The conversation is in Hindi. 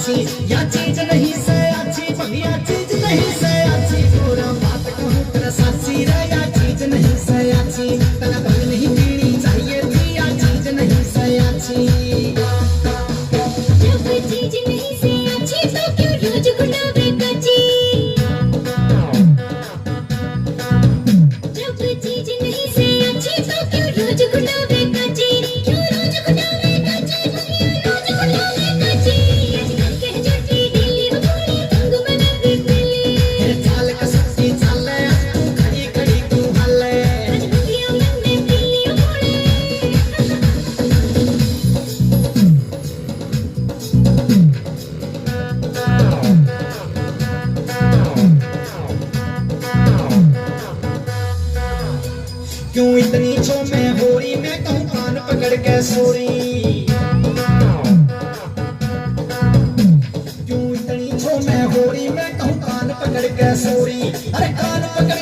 अच्छी, या चीज नहीं से अच्छी, बढ़िया चीज नहीं से अच्छी, पूरा बात कहूँ तेरा साची रे, या चीज नहीं से अच्छी, तना बन नहीं पीनी चाहिए थी, या चीज नहीं से अच्छी। जब चीज नहीं से अच्छी तो क्यों रोज गुलाबे कच्ची, जब चीज नहीं से अच्छी तो क्यों रोज गुलाबे कच्ची, क्यों रोज गुलाबे कच्ची, रोज गुलाबे कच्ची, आजकल के झूठी ढीली हो पूरी रंग में भी पीली, तेरे चाल का सच्ची चाल है, तू खड़ी खड़ी तू हाल है, आज बगिया मन में पीली हो पूरी। क्यों इतनी छो मैं होरी, मैं कहूँ कान पकड़ के सोरी, क्यों इतनी छो मैं होरी, मैं कहूँ कान पकड़ के सोरी, अरे कान पकड़